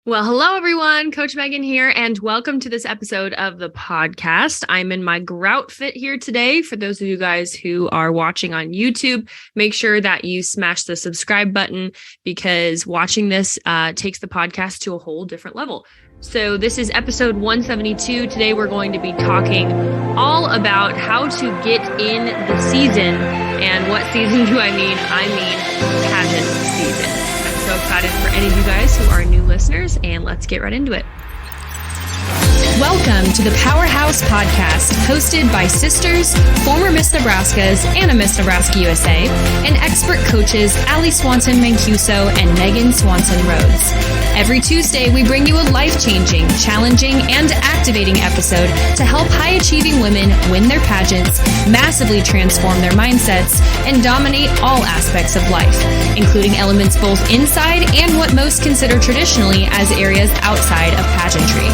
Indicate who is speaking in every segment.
Speaker 1: Well, hello everyone. Coach Megan here, and welcome to this episode of the podcast. I'm in my grout fit here today. For those of you guys who are watching on YouTube, make sure that you smash the subscribe button because watching this takes the podcast to a whole different level. So this is episode 172. Today we're going to be talking all about how to get in the season. And what season do I mean? I mean pageant season. So excited for any of you guys who are new listeners, and let's get right into it.
Speaker 2: Welcome to the Powerhouse Podcast, hosted by sisters, former Miss Nebraskas, and a Miss Nebraska USA, and expert coaches Allie Swanson Mancuso and Megan Swanson Rhodes. Every Tuesday, we bring you a life-changing, challenging, and activating episode to help high-achieving women win their pageants, massively transform their mindsets, and dominate all aspects of life, including elements both inside and what most consider traditionally as areas outside of pageantry.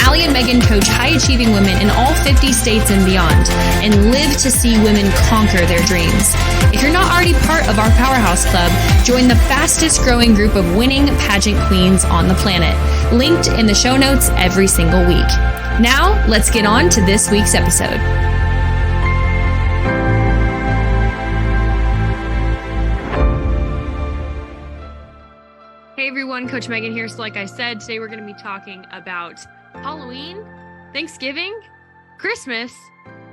Speaker 2: Allie and Megan coach high-achieving women in all 50 states and beyond, and live to see women conquer their dreams. If you're not already part of our Powerhouse Club, join the fastest-growing group of winning pageant queens on the planet, linked in the show notes every single week. Now, let's get on to this week's episode.
Speaker 1: Hey everyone, Coach Megan here. So like I said, today we're going to be talking about Halloween, Thanksgiving, Christmas,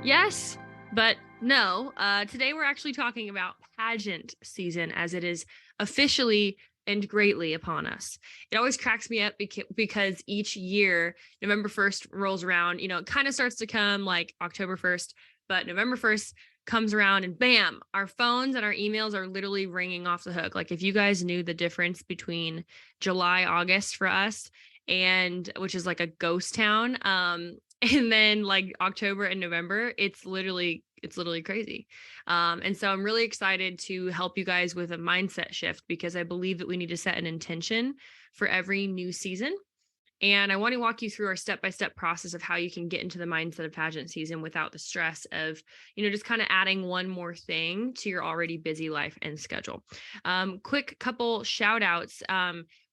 Speaker 1: yes, but no. Today we're actually talking about pageant season as it is officially and greatly upon us. It always cracks me up because each year, November 1st rolls around, it kind of starts to come like October 1st, but November 1st comes around and bam, our phones and our emails are literally ringing off the hook. Like if you guys knew the difference between July, August for us, and which is like a ghost town, and then like October and November, it's literally crazy. And so I'm really excited to help you guys with a mindset shift because I believe that we need to set an intention for every new season. And I want to walk you through our step-by-step process of how you can get into the mindset of pageant season without the stress of, just kind of adding one more thing to your already busy life and schedule. Quick couple shout outs.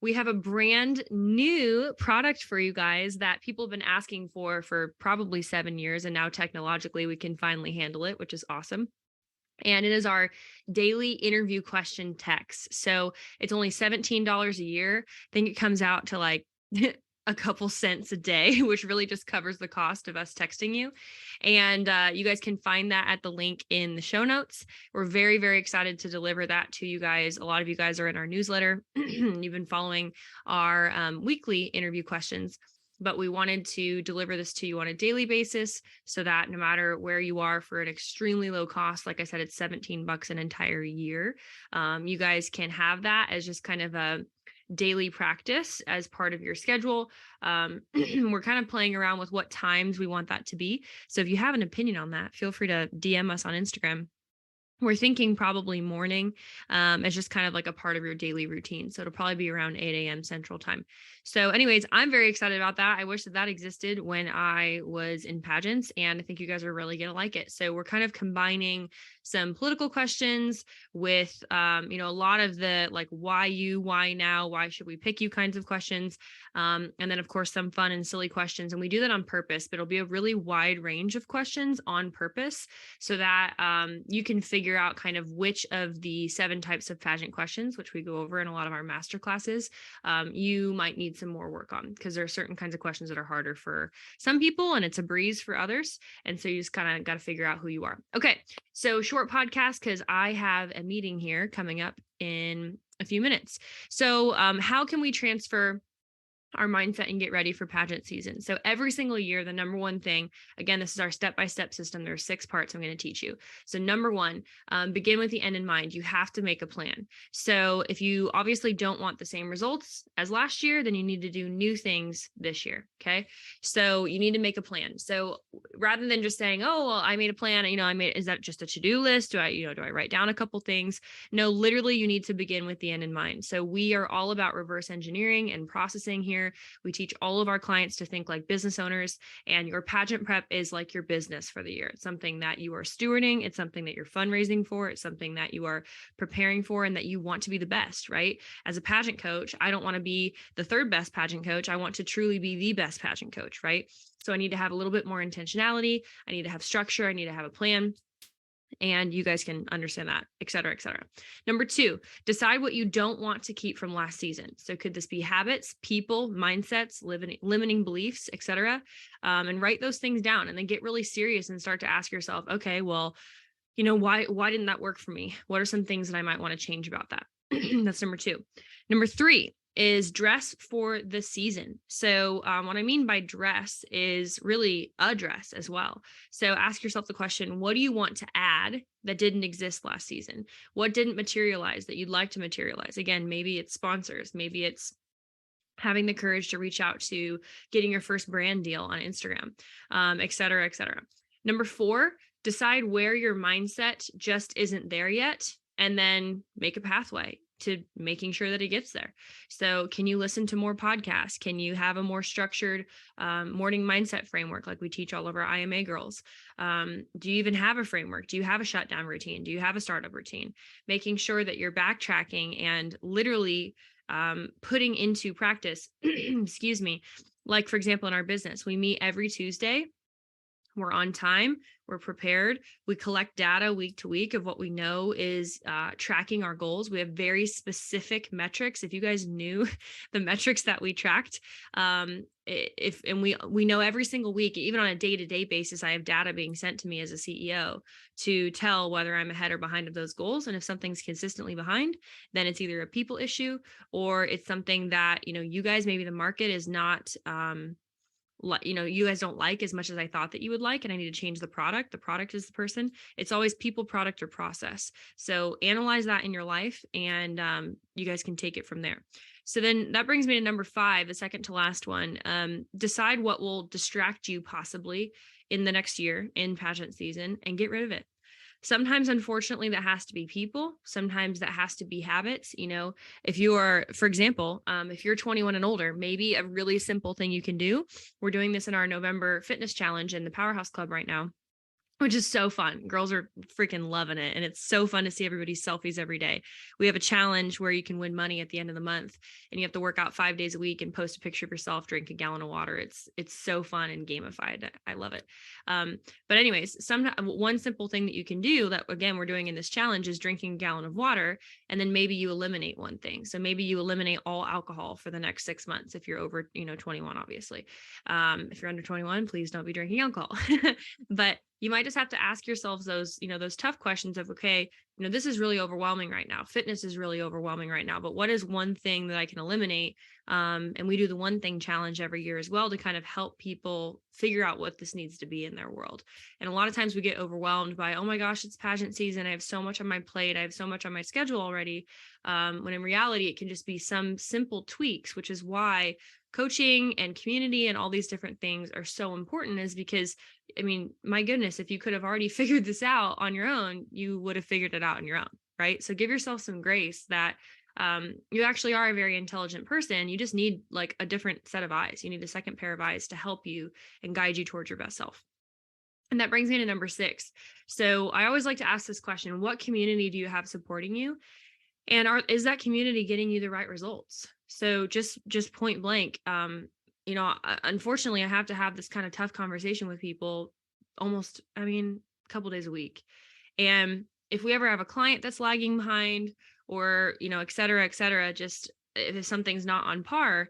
Speaker 1: We have a brand new product for you guys that people have been asking for probably 7 years. And now technologically we can finally handle it, which is awesome. And it is our daily interview question text. So it's only $17 a year. I think it comes out to like a couple cents a day, which really just covers the cost of us texting you. And you guys can find that at the link in the show notes. We're very, very excited to deliver that to you guys. A lot of you guys are in our newsletter. You've been following our weekly interview questions, but we wanted to deliver this to you on a daily basis so that no matter where you are for an extremely low cost, like I said, it's $17 an entire year. You guys can have that as just kind of a daily practice as part of your schedule. We're kind of playing around with what times we want that to be. So if you have an opinion on that, feel free to DM us on Instagram. We're thinking probably morning as just kind of like a part of your daily routine. So it'll probably be around 8 a.m. Central Time. So anyways, I'm very excited about that. I wish that existed when I was in pageants, and I think you guys are really going to like it. So we're kind of combining some political questions with, a lot of the like, why you, why now, why should we pick you kinds of questions. And then of course, some fun and silly questions. And we do that on purpose, but it'll be a really wide range of questions on purpose so that you can figure out kind of which of the 7 types of pageant questions, which we go over in a lot of our master classes, you might need some more work on, because there are certain kinds of questions that are harder for some people and it's a breeze for others. And so you just kind of got to figure out who you are. Okay. So short podcast, because I have a meeting here coming up in a few minutes. So how can we transfer our mindset and get ready for pageant season? So every single year, the number one thing, again, this is our step-by-step system. There are 6 parts I'm going to teach you. So number 1, begin with the end in mind. You have to make a plan. So if you obviously don't want the same results as last year, then you need to do new things this year. Okay. So you need to make a plan. So rather than just saying, oh, well, I made a plan, is that just a to-do list? Do I write down a couple things? No, literally you need to begin with the end in mind. So we are all about reverse engineering and processing here. here. We teach all of our clients to think like business owners, and your pageant prep is like your business for the year. It's something that you are stewarding. It's something that you're fundraising for. It's something that you are preparing for and that you want to be the best, right? As a pageant coach, I don't want to be the third best pageant coach. I want to truly be the best pageant coach, right? So I need to have a little bit more intentionality. I need to have structure. I need to have a plan. And you guys can understand that, et cetera, et cetera. Number 2, decide what you don't want to keep from last season. So could this be habits, people, mindsets, limiting beliefs, et cetera? And write those things down, and then get really serious and start to ask yourself, okay, well, why didn't that work for me? What are some things that I might want to change about that? That's number 2. Number 3 is dress for the season. So what I mean by dress is really a dress as well. So ask yourself the question, what do you want to add that didn't exist last season? What didn't materialize that you'd like to materialize? Again, maybe it's sponsors, maybe it's having the courage to reach out to getting your first brand deal on Instagram, et cetera, et cetera. Number 4, decide where your mindset just isn't there yet, and then make a pathway to making sure that it gets there. So can you listen to more podcasts? Can you have a more structured morning mindset framework like we teach all of our IMA girls? Do you even have a framework? Do you have a shutdown routine? Do you have a startup routine? Making sure that you're backtracking and literally putting into practice, excuse me, like for example, in our business, we meet every Tuesday. We're on time. We're prepared. We collect data week to week of what we know is tracking our goals. We have very specific metrics. If you guys knew the metrics that we tracked, we know every single week, even on a day-to-day basis, I have data being sent to me as a CEO to tell whether I'm ahead or behind of those goals. And if something's consistently behind, then it's either a people issue or it's something that, you guys, maybe the market is not, you guys don't like as much as I thought that you would like, and I need to change the product. The product is the person. It's always people, product, or process. So analyze that in your life, and you guys can take it from there. So then that brings me to number 5, the second to last one. Decide what will distract you possibly in the next year in pageant season and get rid of it. Sometimes, unfortunately, that has to be people. Sometimes that has to be habits. If you are, for example, if you're 21 and older, maybe a really simple thing you can do. We're doing this in our November fitness challenge in the Powerhouse Club right now, which is so fun. Girls are freaking loving it. And it's so fun to see everybody's selfies every day. We have a challenge where you can win money at the end of the month, and you have to work out 5 days a week and post a picture of yourself, drink a gallon of water. It's so fun and gamified. I love it. But anyways, one simple thing that you can do that, again, we're doing in this challenge is drinking a gallon of water. And then maybe you eliminate one thing. So maybe you eliminate all alcohol for the next 6 months. If you're over, 21, obviously. If you're under 21, please don't be drinking alcohol. But you might just have to ask yourselves those tough questions of, okay, this is really overwhelming right now. Fitness is really overwhelming right now, but what is one thing that I can eliminate? And we do the one thing challenge every year as well to kind of help people figure out what this needs to be in their world. And a lot of times we get overwhelmed by, oh my gosh, it's pageant season. I have so much on my plate. I have so much on my schedule already. When in reality, it can just be some simple tweaks, which is why coaching and community and all these different things are so important, is because, my goodness, if you could have already figured this out on your own, you would have figured it out on your own, right? So give yourself some grace that you actually are a very intelligent person. You just need like a different set of eyes. You need a second pair of eyes to help you and guide you towards your best self. And that brings me to number 6. So I always like to ask this question: what community do you have supporting you? And is that community getting you the right results? So just point blank, unfortunately, I have to have this kind of tough conversation with people almost, a couple days a week. And if we ever have a client that's lagging behind or, et cetera, just if something's not on par,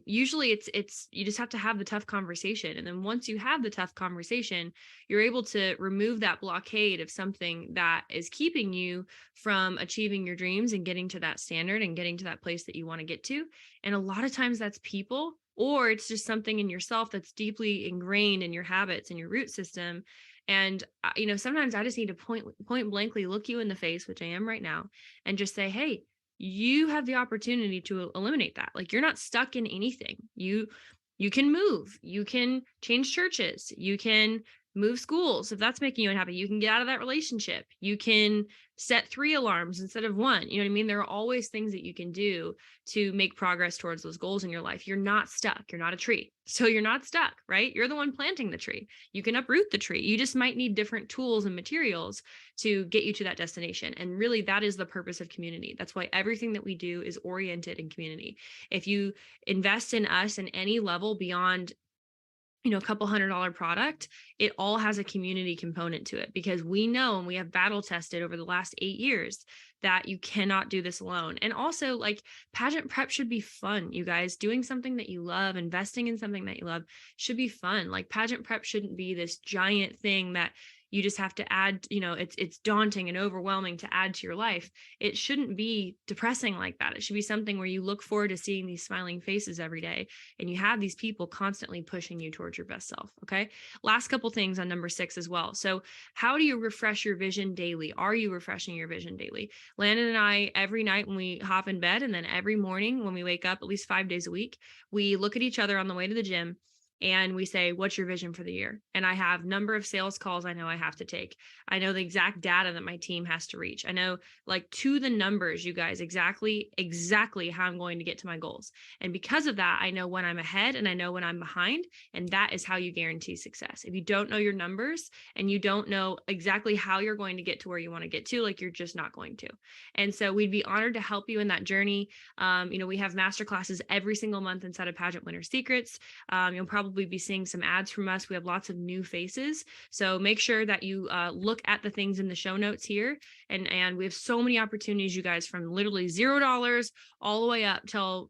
Speaker 1: usually it's you just have to have the tough conversation. And then once you have the tough conversation, you're able to remove that blockade of something that is keeping you from achieving your dreams and getting to that standard and getting to that place that you want to get to. And a lot of times that's people, or it's just something in yourself that's deeply ingrained in your habits and your root system. And, sometimes I just need to point blankly look you in the face, which I am right now, and just say, hey, you have the opportunity to eliminate that. Like, you're not stuck in anything. You can move, you can change churches, you can move schools if that's making you unhappy. You can get out of that relationship. You can set 3 alarms instead of 1. You know what I mean? There are always things that you can do to make progress towards those goals in your life. You're not stuck. You're not a tree. So you're not stuck, right? You're the one planting the tree. You can uproot the tree. You just might need different tools and materials to get you to that destination. And really, that is the purpose of community. That's why everything that we do is oriented in community. If you invest in us in any level beyond a couple $100 product, it all has a community component to it, because we know, and we have battle tested over the last 8 years, that you cannot do this alone. And also, like, pageant prep should be fun, you guys. Doing something that you love, investing in something that you love should be fun. Like, pageant prep shouldn't be this giant thing that you just have to add, it's daunting and overwhelming to add to your life. It shouldn't be depressing like that. It should be something where you look forward to seeing these smiling faces every day, and you have these people constantly pushing you towards your best self. Okay. Last couple things on number 6 as well. So how do you refresh your vision daily? Are you refreshing your vision daily? Landon and I, every night when we hop in bed, and then every morning when we wake up, at least 5 days a week, we look at each other on the way to the gym, and we say, what's your vision for the year? And I have number of sales calls I know I have to take. I know the exact data that my team has to reach. I know, like, to the numbers, you guys, exactly how I'm going to get to my goals. And because of that, I know when I'm ahead and I know when I'm behind. And that is how you guarantee success. If you don't know your numbers and you don't know exactly how you're going to get to where you want to get to, like, you're just not going to. And so we'd be honored to help you in that journey. We have masterclasses every single month inside of Pageant Winner Secrets. You'll probably be seeing some ads from us. We have lots of new faces. So make sure that you look at the things in the show notes here. And we have so many opportunities, you guys, from literally $0 all the way up to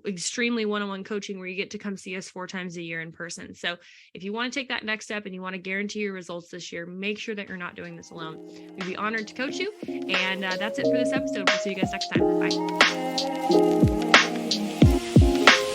Speaker 1: extremely one-on-one coaching, where you get to come see us 4 times a year in person. So if you want to take that next step and you want to guarantee your results this year, make sure that you're not doing this alone. We'd be honored to coach you. And that's it for this episode. We'll see you guys next time. Bye.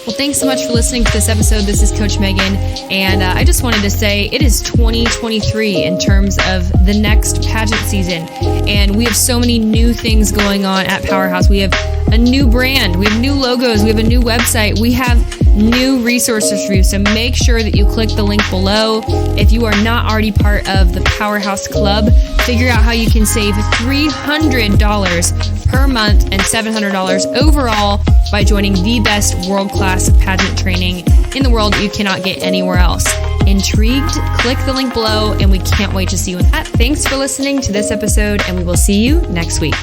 Speaker 2: Well, thanks so much for listening to this episode. This is Coach Megan, and I just wanted to say it is 2023 in terms of the next pageant season, and we have so many new things going on at Powerhouse. We have a new brand, we have new logos, we have a new website, we have new resources for you. So make sure that you click the link below. If you are not already part of the Powerhouse Club, figure out how you can save $300 per month and $700 overall by joining the best world-class pageant training in the world that you cannot get anywhere else. Intrigued? Click the link below, and we can't wait to see you in that. Thanks for listening to this episode, and we will see you next week.